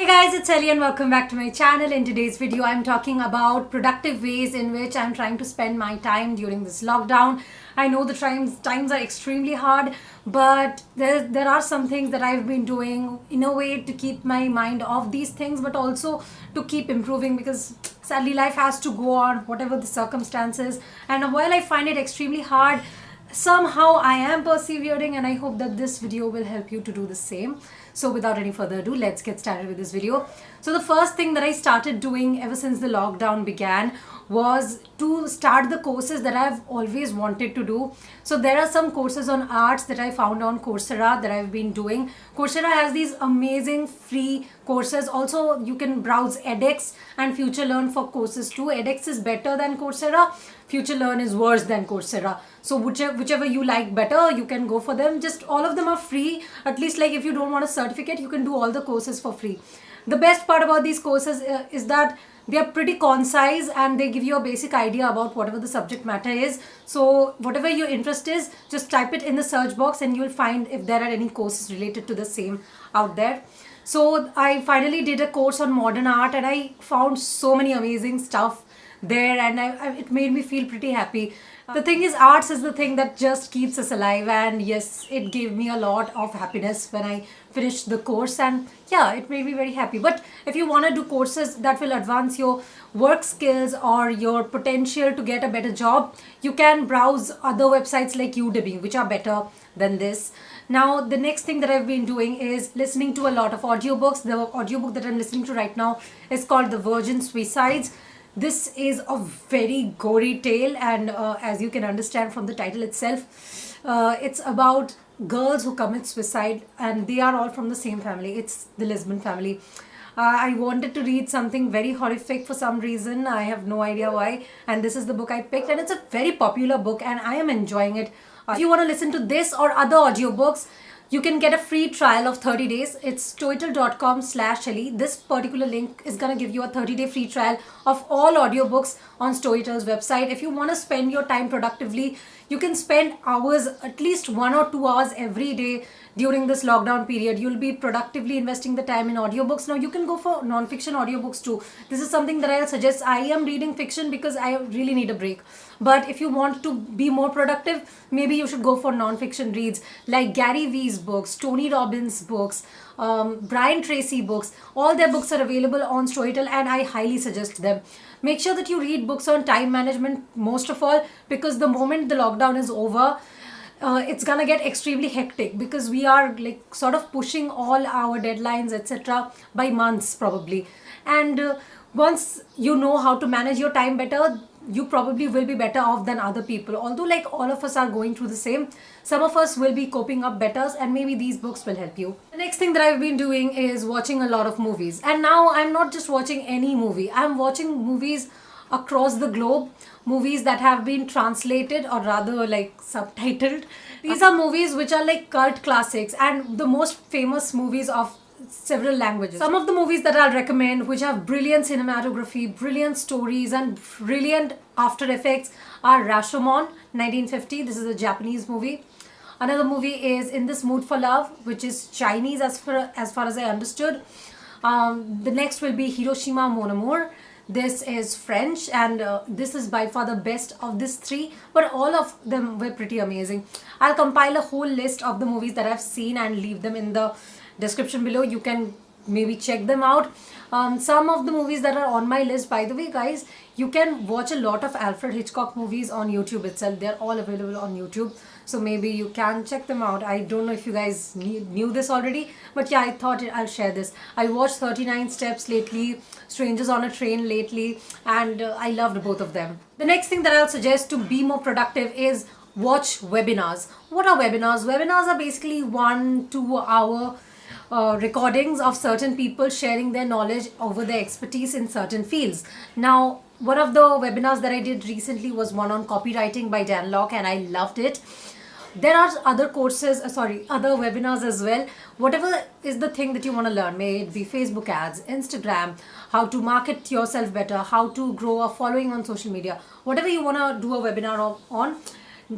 Hey guys, it's Ellie and welcome back to my channel. In today's video, I'm talking about productive ways in which I'm trying to spend my time during this lockdown. I know the times are extremely hard, but there are some things that I've been doing in a way to keep my mind off these things, but also to keep improving because sadly life has to go on, whatever the circumstances. And while I find it extremely hard, somehow I am persevering, and I hope that this video will help you to do the same. So without any further ado, let's get started with this video. So the first thing that I started doing ever since the lockdown began was to start the courses that I've always wanted to do. So there are some courses on arts that I found on Coursera that I've been doing. Coursera has these amazing free courses. Also, you can browse edX and FutureLearn for courses too. edX is better than Coursera. FutureLearn is worse than Coursera. So whichever you like better, you can go for them. Just all of them are free. At least like if you don't want a certificate, you can do all the courses for free. The best part about these courses is that they are pretty concise and they give you a basic idea about whatever the subject matter is. So whatever your interest is, just type it in the search box and you'll find if there are any courses related to the same out there. So I finally did a course on modern art and I found so many amazing stuff there, and it made me feel pretty happy. The thing is, arts is the thing that just keeps us alive, and yes, it gave me a lot of happiness when I finished the course, and yeah, it made me very happy. But if you want to do courses that will advance your work skills or your potential to get a better job, you can browse other websites like Udemy, which are better than this. Now, the next thing that I've been doing is listening to a lot of audiobooks. The audiobook that I'm listening to right now is called The Virgin Suicides. This is a very gory tale, and as you can understand from the title itself, it's about girls who commit suicide, and they are all from the same family. It's the Lisbon family. I wanted to read something very horrific for some reason. I have no idea why, and this is the book I picked, and it's a very popular book and I am enjoying it. If you want to listen to this or other audiobooks, you can get a free trial of 30 days. It's storytel.com/Ellie. This particular link is going to give you a 30-day free trial of all audiobooks on Storytel's website. If you want to spend your time productively, you can spend hours, at least 1 or 2 hours every day during this lockdown period. You'll be productively investing the time in audiobooks. Now, you can go for non-fiction audiobooks too. This is something that I'll suggest. I am reading fiction because I really need a break. But if you want to be more productive, maybe you should go for non-fiction reads like Gary Vee's books, Tony Robbins' books, Brian Tracy books. All their books are available on Storytel and I highly suggest them. Make sure that you read books on time management most of all, because the moment the lockdown is over, it's gonna get extremely hectic because we are like sort of pushing all our deadlines, etc. by months probably. And once you know how to manage your time better, you probably will be better off than other people. Although like all of us are going through the same, some of us will be coping up better, and maybe these books will help you. The next thing that I've been doing is watching a lot of movies. And now I'm not just watching any movie. I'm watching movies across the globe, movies that have been translated or rather like subtitled. These are movies which are like cult classics and the most famous movies of several languages. Some of the movies that I'll recommend, which have brilliant cinematography, brilliant stories and brilliant after effects, are Rashomon 1950. This is a Japanese movie. Another movie is In This Mood for Love, which is Chinese as far as I understood. The next will be Hiroshima Mon Amour. This is French, and this is by far the best of these three, but all of them were pretty amazing. I'll compile a whole list of the movies that I've seen and leave them in the description below. You can maybe check them out. Some of the movies that are on my list, by the way guys, you can watch a lot of Alfred Hitchcock movies on YouTube itself. They're all available on YouTube, so maybe you can check them out. I don't know if you guys knew this already, but yeah, I thought I'll share this. I watched 39 Steps lately, Strangers on a Train lately, and I loved both of them. The next thing that I'll suggest to be more productive is watch webinars. What are webinars? Webinars are basically 1-2 hour recordings of certain people sharing their knowledge over their expertise in certain fields. Now, one of the webinars that I did recently was one on copywriting by Dan Lok, and I loved it. There are other courses, other webinars as well. Whatever is the thing that you want to learn, may it be Facebook ads, Instagram, how to market yourself better, how to grow a following on social media, whatever you want to do a webinar on,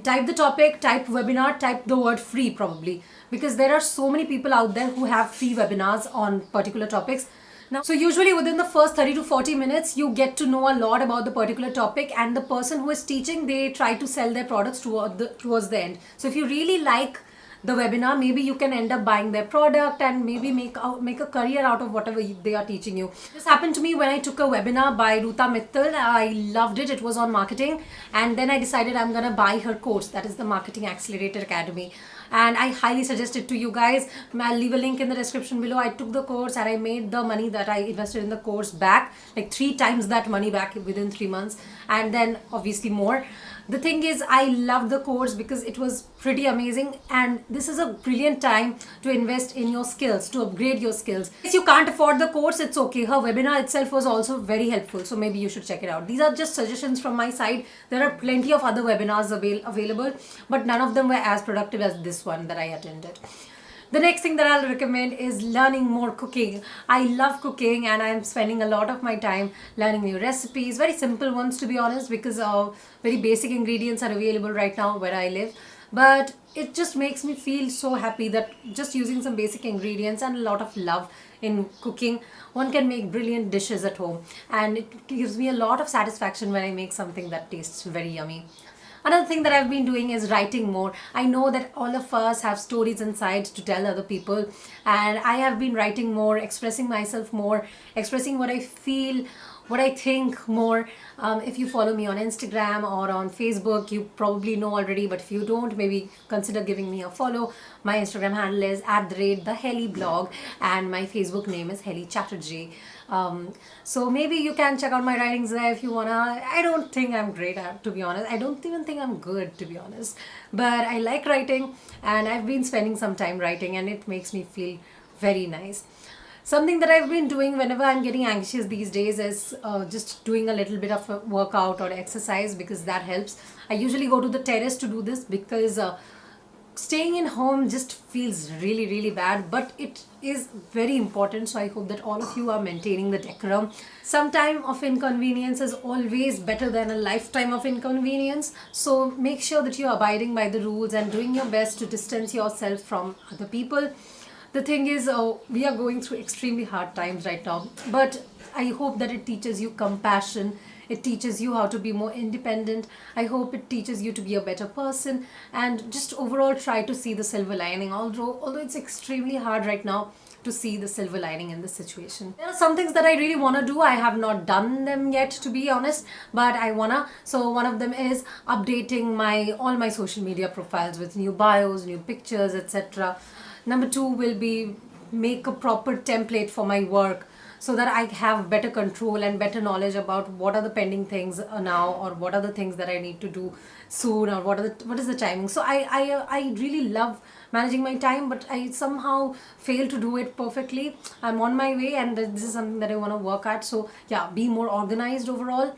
type the topic, type webinar, type the word free probably, because there are so many people out there who have free webinars on particular topics. Now, so usually within the first 30 to 40 minutes, you get to know a lot about the particular topic, and the person who is teaching, they try to sell their products towards the end. So if you really like the webinar, maybe you can end up buying their product and maybe make a career out of whatever they are teaching you. This happened to me when I took a webinar by Ruta Mittal. I loved it. It was on marketing, and then I decided I'm gonna buy her course, that is the Marketing Accelerator Academy, and I highly suggest it to you guys. I'll leave a link in the description below. I took the course and I made the money that I invested in the course back, like 3 times that money back within 3 months, and then obviously more. The thing is, I loved the course because it was pretty amazing, and this is a brilliant time to invest in your skills, to upgrade your skills. If you can't afford the course, it's okay. Her webinar itself was also very helpful, so maybe you should check it out. These are just suggestions from my side. There are plenty of other webinars available, but none of them were as productive as this one that I attended. The next thing that I'll recommend is learning more cooking. I love cooking, and I'm spending a lot of my time learning new recipes, very simple ones to be honest, because very basic ingredients are available right now where I live. But it just makes me feel so happy that just using some basic ingredients and a lot of love in cooking, one can make brilliant dishes at home, and it gives me a lot of satisfaction when I make something that tastes very yummy. Another thing that I've been doing is writing more. I know that all of us have stories inside to tell other people, and I have been writing more, expressing myself more, expressing what I feel, what I think more. If you follow me on Instagram or on Facebook, you probably know already, but if you don't, maybe consider giving me a follow. My Instagram handle is @thehellyblog, and my Facebook name is Helly Chatterjee. So maybe you can check out my writings there if you wanna. I don't think I'm great at, to be honest. I don't even think I'm good, to be honest. But I like writing, and I've been spending some time writing, and it makes me feel very nice. Something that I've been doing whenever I'm getting anxious these days is just doing a little bit of a workout or exercise, because that helps. I usually go to the terrace to do this because staying in home just feels really, really bad, but it is very important. So I hope that all of you are maintaining the decorum. Some time of inconvenience is always better than a lifetime of inconvenience. So make sure that you're abiding by the rules and doing your best to distance yourself from other people. The thing is, we are going through extremely hard times right now, but I hope that it teaches you compassion. It teaches you how to be more independent. I hope it teaches you to be a better person, and just overall try to see the silver lining. Although it's extremely hard right now to see the silver lining in this situation. There are some things that I really want to do. I have not done them yet, to be honest, but I wanna. So one of them is updating all my social media profiles with new bios, new pictures, etc. Number 2 will be make a proper template for my work, so that I have better control and better knowledge about what are the pending things now, or what are the things that I need to do soon, or what is the timing. So I really love managing my time, but I somehow fail to do it perfectly. I'm on my way, and this is something that I want to work at. So yeah, be more organized overall.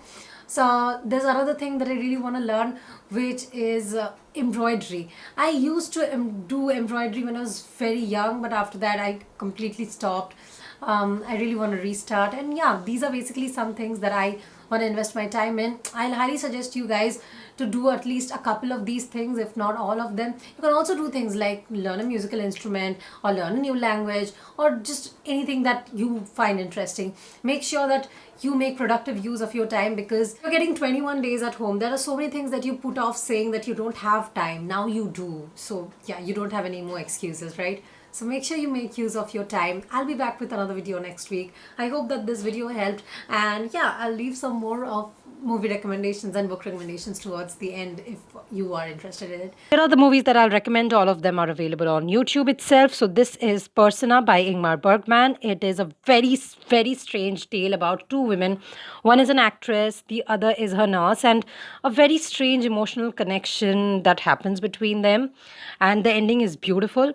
So there's another thing that I really want to learn, which is embroidery. I used to do embroidery when I was very young, but after that I completely stopped. I really want to restart, and yeah, these are basically some things that I want to invest my time in. I'll highly suggest you guys to do at least a couple of these things, if not all of them. You can also do things like learn a musical instrument, or learn a new language, or just anything that you find interesting. Make sure that you make productive use of your time, because you're getting 21 days at home. There are so many things that you put off saying that you don't have time. Now you do. So yeah, you don't have any more excuses, right? So make sure you make use of your time. I'll be back with another video next week. I hope that this video helped, and yeah, I'll leave some more of movie recommendations and book recommendations towards the end if you are interested in it. Here are the movies that I'll recommend. All of them are available on YouTube itself. So this is Persona by Ingmar Bergman. It is a very, very strange tale about 2 women. One is an actress, the other is her nurse, and a very strange emotional connection that happens between them, and the ending is beautiful.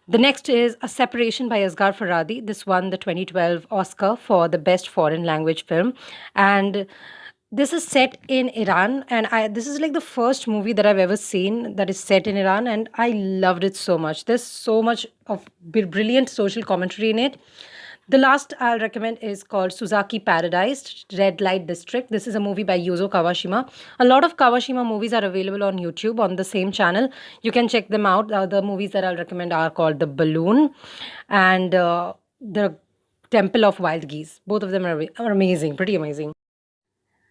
The next is A Separation by Asghar Farhadi. This won the 2012 Oscar for the Best Foreign Language Film. And this is set in Iran. And this is like the first movie that I've ever seen that is set in Iran. And I loved it so much. There's so much of brilliant social commentary in it. The last I'll recommend is called Suzaki Paradise, Red Light District. This is a movie by Yuzo Kawashima. A lot of Kawashima movies are available on YouTube on the same channel. You can check them out. The movies that I'll recommend are called The Balloon, and the Temple of Wild Geese. Both of them are amazing, pretty amazing.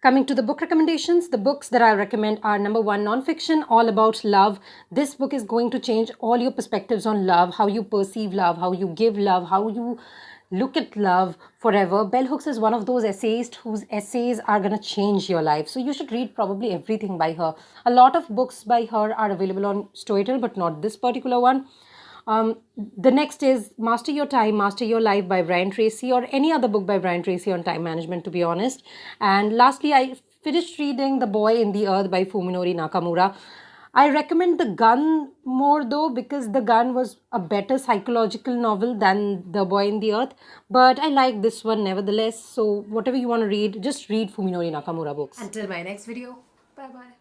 Coming to the book recommendations, the books that I recommend are number one, nonfiction, all about love. This book is going to change all your perspectives on love, how you perceive love, how you give love, how you look at love forever. Bell Hooks is one of those essayists whose essays are going to change your life. So you should read probably everything by her. A lot of books by her are available on Storytel, but not this particular one. The next is Master Your Time, Master Your Life by Brian Tracy, or any other book by Brian Tracy on time management, to be honest. And lastly, I finished reading The Boy in the Earth by Fuminori Nakamura. I recommend The Gun more though, because The Gun was a better psychological novel than The Boy in the Earth. But I like this one nevertheless. So whatever you want to read, just read Fuminori Nakamura books. Until my next video, bye bye.